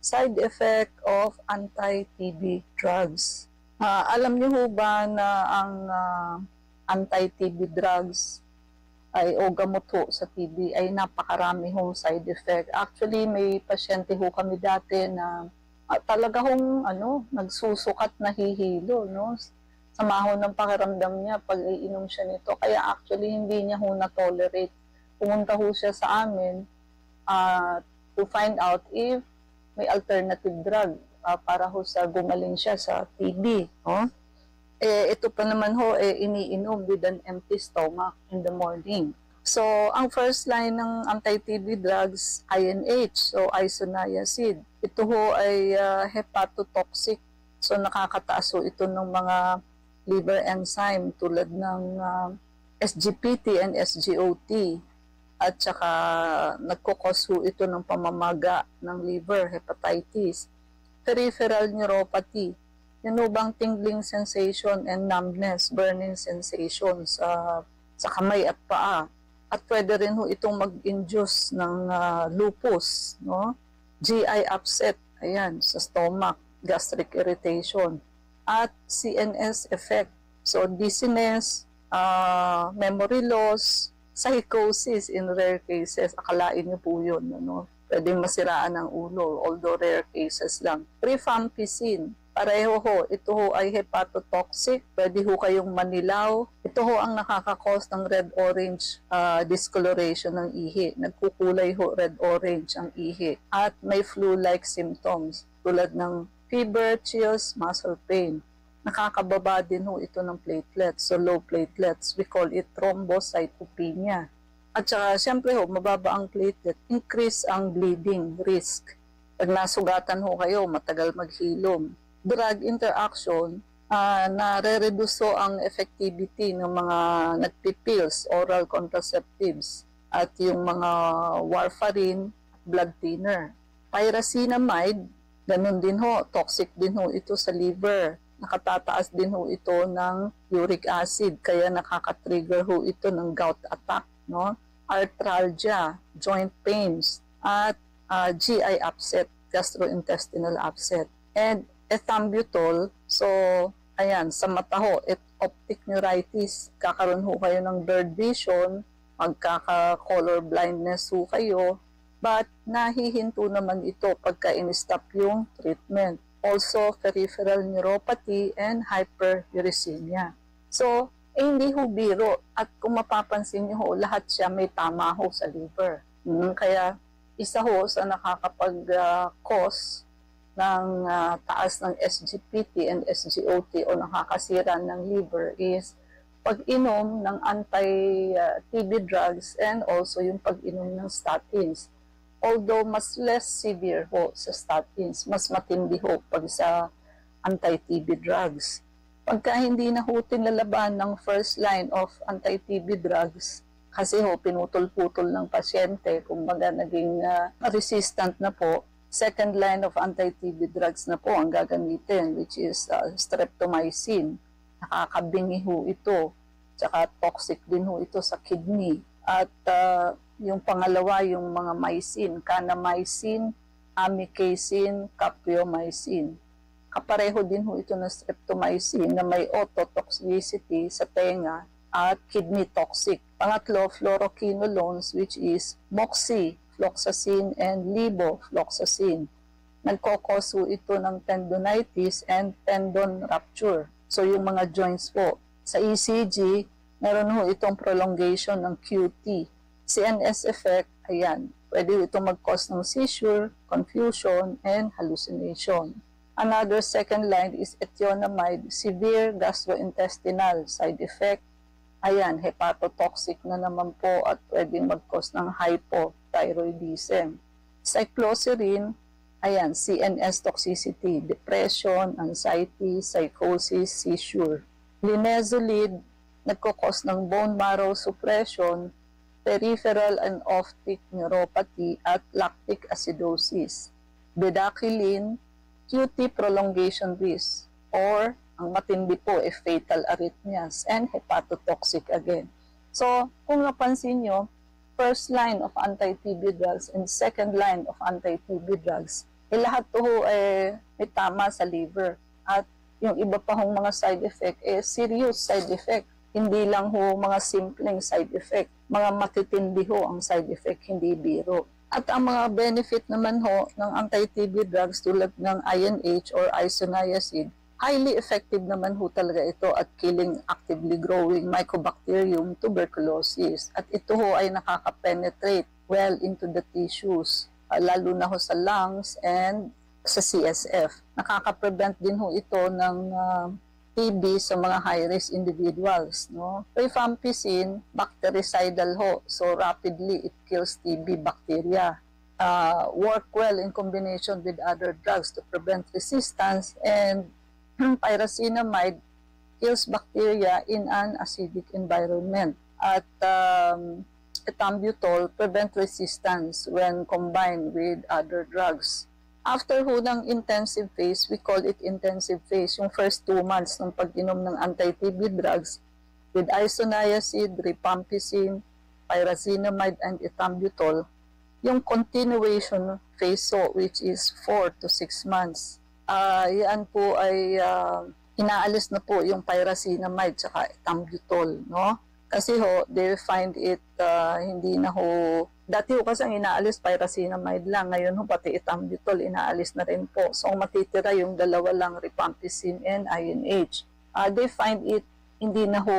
Side effect of anti-TB drugs. Alam niyo ho ba na ang anti-TB drugs ay o gamot ho sa TB ay napakarami hong side effect. Actually, may pasyente ho kami dati na talaga hong nagsusukat na hihilo, no? Sama ho ng pakiramdam niya pag iinom siya nito. Kaya actually, hindi niya ho na-tolerate. Pumunta ho siya sa amin to find out if may alternative drug para ho sa gumaling siya sa TB. No? Ito pa naman ho, iniinom with an empty stomach in the morning. So, ang first line ng anti-TB drugs, INH, so isoniazid. Ito ho ay hepatotoxic. So, nakakataas ho ito ng mga liver enzyme tulad ng SGPT and SGOT. At saka nagkukos ho ito ng pamamaga ng liver, hepatitis. Peripheral neuropathy. Yun ho bang tingling sensation and numbness, burning sensation sa kamay at paa. At pwede rin ho itong mag-induce ng lupus, no? GI upset, ayan, sa stomach, gastric irritation. At CNS effect, so dizziness, memory loss, psychosis in rare cases. Akalain niyo po yun, ano? Pwedeng masiraan ng ulo, although rare cases lang. Rifampicin, pareho ho, ito ho ay hepatotoxic, pwede ho kayong manilaw. Ito ho ang nakakakos ng red-orange discoloration ng ihi. Nagkukulay ho red-orange ang ihi. At may flu-like symptoms tulad ng fever, chills, muscle pain. Nakakababa din ho ito ng platelets, so low platelets. We call it thrombocytopenia. At saka, siyempre ho, mababa ang platelet, increase ang bleeding risk. Pag nasugatan ho kayo, matagal maghilom. Drug interaction, nare-reduce ho ang effectivity ng mga nagpipills, oral contraceptives, at yung mga warfarin, blood thinner. Pyrazinamide, ganun din ho, toxic din ho ito sa liver. Nakatataas din ho ito ng uric acid, kaya nakaka-trigger ho ito ng gout attack, no? Arthralgia, joint pains, at GI upset, gastrointestinal upset. And ethambutol, so ayan, sa mata ho, optic neuritis, kakaroon ho kayo ng blurred vision, magkaka-color blindness ho kayo, but nahihinto naman ito pagka in-stop yung treatment. Also peripheral neuropathy and hyperuricemia. So, hindi ho biro. At kung mapapansin niyo ho, lahat siya may tama ho sa liver. Kaya, isa ho sa nakakapag-cause ng taas ng SGPT and SGOT o nakakasira ng liver is pag-inom ng anti-TB drugs and also yung pag-inom ng statins. Although mas less severe ho sa statins, mas matindi ho pag sa anti-TB drugs. Pagka hindi na ho tinalaban ng first line of anti-TB drugs, kasi ho pinutol-putol ng pasyente, kumbaga naging resistant na po, second line of anti-TB drugs na po ang gagamitin, which is streptomycin. Nakakabingi ho ito, tsaka toxic din ho ito sa kidney. At yung pangalawa, yung mga mycin, kanamycin, amikacin, capreomycin. Kapareho din ho ito ng streptomycin na may ototoxicity sa tenga at kidney toxic. Pangatlo, fluoroquinolones, which is moxifloxacin and levofloxacin. Nagkokos ho ito ng tendonitis and tendon rupture. So yung mga joints po. Sa ECG, meron ho itong prolongation ng QT. CNS effect, ayan, pwede itong mag-cause ng seizure, confusion, and hallucination. Another second line is ethionamide, severe gastrointestinal side effect. Ayan, hepatotoxic na naman po at pwedeng mag-cause ng hypothyroidism. Cycloserine, ayan, CNS toxicity, depression, anxiety, psychosis, seizure. Linezolid, nagkukos ng bone marrow suppression, peripheral and optic neuropathy at lactic acidosis. Bedaquiline, QT prolongation risk, or ang matindi po fatal arrhythmias and hepatotoxic again. So, kung napansin nyo, first line of anti-TB drugs and second line of anti-TB drugs, lahat to ho, may tama sa liver. At yung iba pa hong mga side effect, serious side effect. Hindi lang ho mga simpleng side effect. Mga matitindi ho ang side effect, hindi biro. At ang mga benefit naman ho ng anti-TB drugs tulad ng INH or isoniazid, highly effective naman ho talaga ito at killing actively growing Mycobacterium tuberculosis. At ito ho ay nakaka-penetrate well into the tissues, lalo na ho sa lungs and sa CSF. Nakaka-prevent din ho ito ng TB sa mga high-risk individuals. No? Rifampicin, bactericidal ho. So rapidly, it kills TB bacteria. Work well in combination with other drugs to prevent resistance, and pyrazinamide kills bacteria in an acidic environment. At ethambutol prevent resistance when combined with other drugs. After ho ng intensive phase, we call it intensive phase, yung first 2 months ng pag-inom ng anti-TB drugs with isoniazid, rifampicin, pyrazinamide, and ethambutol, yung continuation phase so, which is 4 to 6 months. Yan po ay inaalis na po yung pyrazinamide at ethambutol, no? Kasi ho, they find it hindi na ho, dati ho kasi ang inaalis pyrazinamide lang, ngayon ho pati ethambutol inaalis na rin po. So matitira yung dalawa lang, rifampicin and INH. They find it hindi na ho,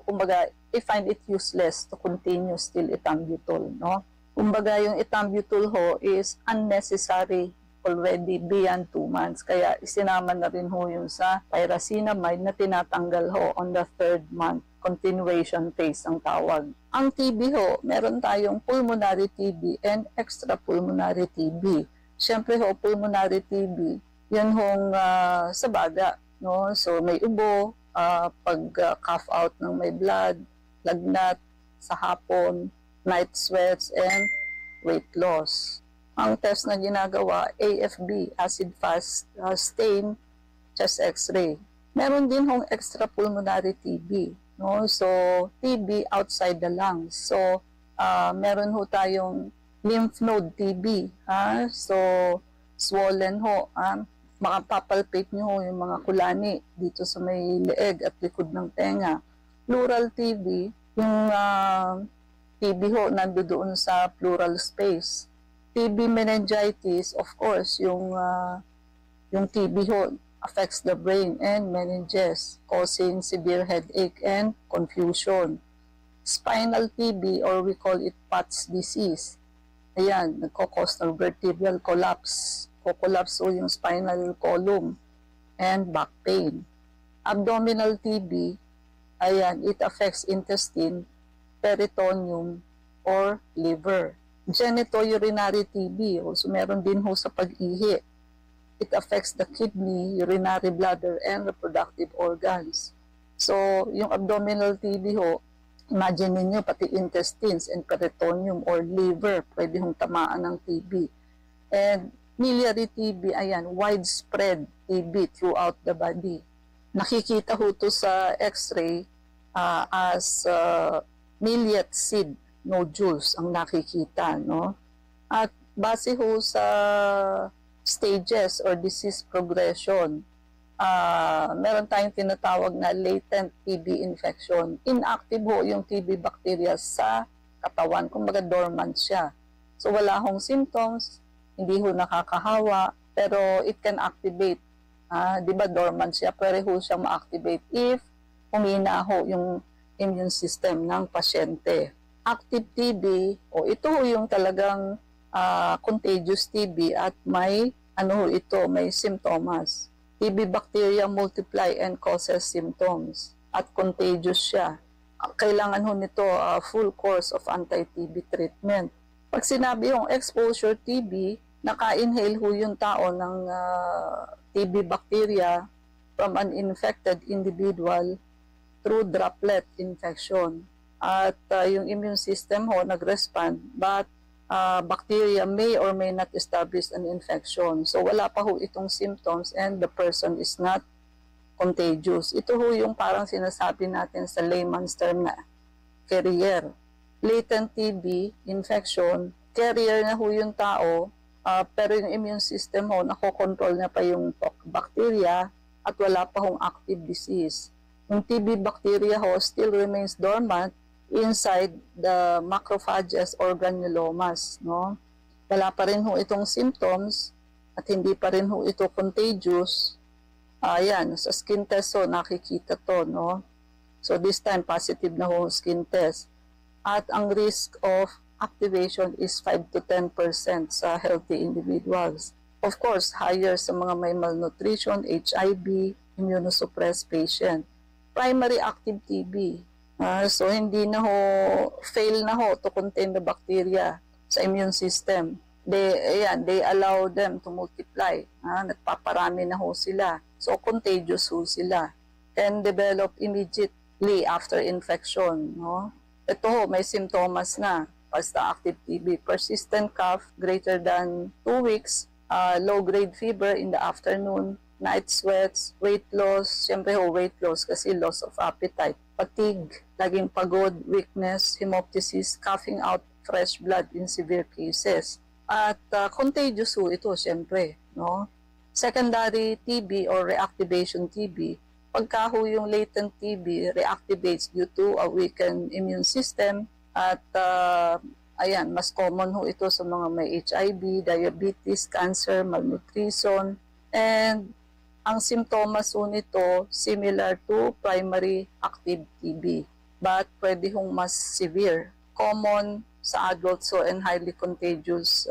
kumbaga, they find it useless to continue still ethambutol, no? Kumbaga yung ethambutol ho is unnecessary already beyond 2 months. Kaya isinama na rin ho yung sa pyrazinamide na tinatanggal ho on the 3rd month. Continuation phase ang tawag. Ang TB ho, meron tayong pulmonary TB and extrapulmonary TB. Siyempre ho, pulmonary TB, yun hong sa baga. No? So may ubo, pag-cough out ng may blood, lagnat, sa hapon, night sweats, and weight loss. Ang test na ginagawa, AFB, acid fast stain, chest x-ray. Meron din hong extrapulmonary TB. No? So, TB outside the lungs. So, meron ho tayong lymph node TB. So, swollen ho. Makapapalpate nyo ho yung mga kulani dito sa may leeg at likod ng tenga. Pleural TB, yung TB ho nandoon sa pleural space. TB meningitis, of course, yung TB ho affects the brain and meninges, causing severe headache and confusion. Spinal TB, or we call it Pat's disease. Ayan, nagkakos ng vertebral collapse. Kukolapse o yung spinal column and back pain. Abdominal TB, ayan, it affects intestine, peritoneum, or liver. Genitourinary TB, also meron din ho sa pag-ihi. It affects the kidney, urinary bladder, and reproductive organs. So, yung abdominal TB ho, imagine niyo pati intestines and peritoneum or liver, pwede hong tamaan ng TB. And miliary TB, ayan, widespread TB throughout the body. Nakikita ho to sa x-ray as miliate seed nodules ang nakikita, no? At base ho sa stages or disease progression, meron tayong tinatawag na latent TB infection. Inactive ho yung TB bacteria sa katawan, kumbaga dormant siya. So wala hong symptoms, hindi ho nakakahawa, pero it can activate. Di ba dormant siya, pwede ho siyang ma-activate if humina ho yung immune system ng pasyente. Active TB, ito ho yung talagang contagious TB at may may symptoms. TB bacteria multiply and causes symptoms at contagious siya. Kailangan ho nito full course of anti-TB treatment. Pag sinabi yung exposure TB, naka-inhale ho yung tao ng TB bacteria from an infected individual through droplet infection. At yung immune system ho nag-respond, but bacteria may or may not establish an infection. So wala pa ho itong symptoms and the person is not contagious. Ito ho yung parang sinasabi natin sa layman's term na carrier. Latent TB infection, carrier na ho yung tao, Pero yung immune system ho, nakokontrol niya pa yung bacteria at wala pa hong active disease. Yung TB bacteria ho still remains dormant inside the macrophages or granulomas. No? Wala pa rin ho itong symptoms at hindi pa rin ho ito contagious. Ayan, sa skin test ho, nakikita to. No? So this time, positive na ho skin test. At ang risk of activation is 5 to 10% sa healthy individuals. Of course, higher sa mga may malnutrition, HIV, immunosuppressed patient. Primary active TB. So hindi na ho, fail na ho to contain the bacteria sa immune system. They allow them to multiply. Nagpaparami na ho sila. So contagious ho sila. Can develop immediately after infection. No? Ito ho, may symptoms na. Basta active TB, persistent cough greater than 2 weeks, low-grade fever in the afternoon, night sweats, weight loss, siyempre ho, weight loss kasi loss of appetite, fatigue, laging pagod, weakness, hemoptysis, coughing out fresh blood in severe cases. At contagious ho ito, siyempre. No? Secondary TB or reactivation TB, pagka ho yung latent TB reactivates due to a weakened immune system, at ayan, mas common ho ito sa mga may HIV, diabetes, cancer, malnutrition. And ang simptomas ho nito similar to primary active TB. But pwede hong mas severe. Common sa adults ho and highly contagious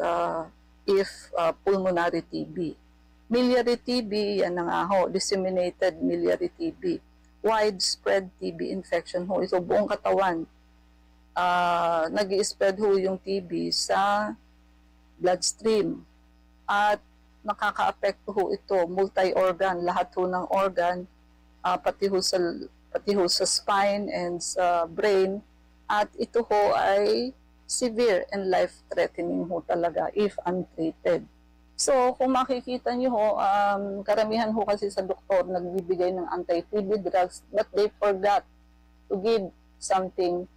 if pulmonary TB. Miliary TB, yan na nga ho, disseminated miliary TB. Widespread TB infection ho, ito buong katawan. Nag-i-spread ho yung TB sa bloodstream at nakaka-apekto ho ito, multi-organ, lahat ho ng organ, pati ho sa spine and sa brain, at ito ho ay severe and life-threatening ho talaga if untreated. So kung makikita nyo ho, karamihan ho kasi sa doktor nagbibigay ng anti-TB drugs but they forgot to give something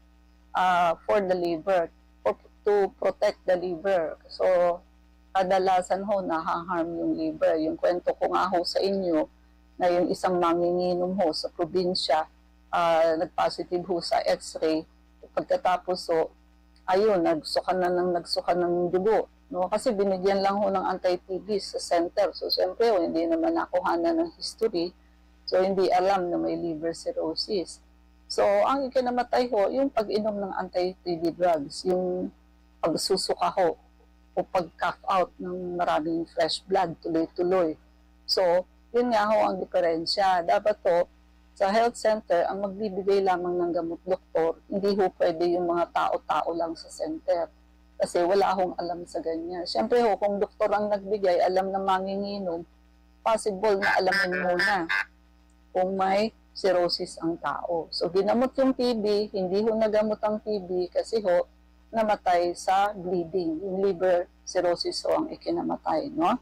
for the liver, to protect the liver. So, kadalasan ho, nahaharm yung liver. Yung kwento ko nga ho sa inyo, na yung isang manginginom ho sa probinsya, nag-positive ho sa x-ray. Pagkatapos ho, ayun, nagsuka ng dugo. No? Kasi binigyan lang ho ng anti-TB sa center. So, siyempre ho, hindi naman nakuhanan ng history. So, hindi alam na may liver cirrhosis. So, ang ikinamatay ho, yung pag-inom ng anti-TB drugs, yung pagsusuka ho, o pag-cough out ng maraming fresh blood, tuloy-tuloy. So, yun nga ho ang diferensya. Dapat ho, sa health center, ang magbibigay lamang ng gamot doktor, hindi ho pwede yung mga tao-tao lang sa center. Kasi wala hong alam sa ganyan. Siyempre ho, kung doktor ang nagbigay, alam na manginginom, possible na alamin muna kung may cirrhosis ang tao. So, ginamot yung TB, hindi ho nagamot ang TB kasi ho, namatay sa bleeding. Yung liver cirrhosis ho ang ikinamatay, no?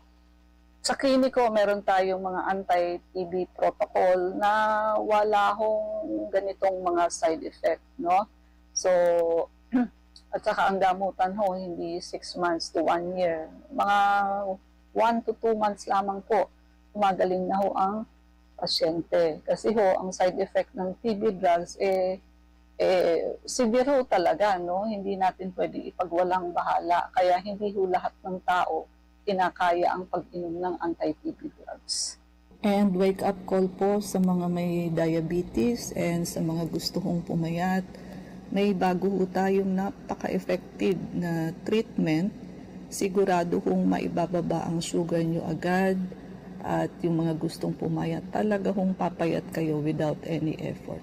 Sa kliniko, meron tayong mga anti-TB protocol na wala hong ganitong mga side effect, no? So, at saka ang gamutan ho, hindi 6 months to 1 year. Mga 1 to 2 months lamang po, umagaling na ho ang pasyente. Kasi ho, ang side effect ng TB drugs, severe ho talaga, no? Hindi natin pwede ipagwalang bahala. Kaya hindi ho lahat ng tao kinakaya ang pag-inom ng anti-TB drugs. And wake up call po sa mga may diabetes and sa mga gusto kong pumayat. May bago ho tayong napaka-effective na treatment. Sigurado kong maibababa ang sugar nyo agad. At yung mga gustong pumayat, talaga hong papayat kayo without any effort.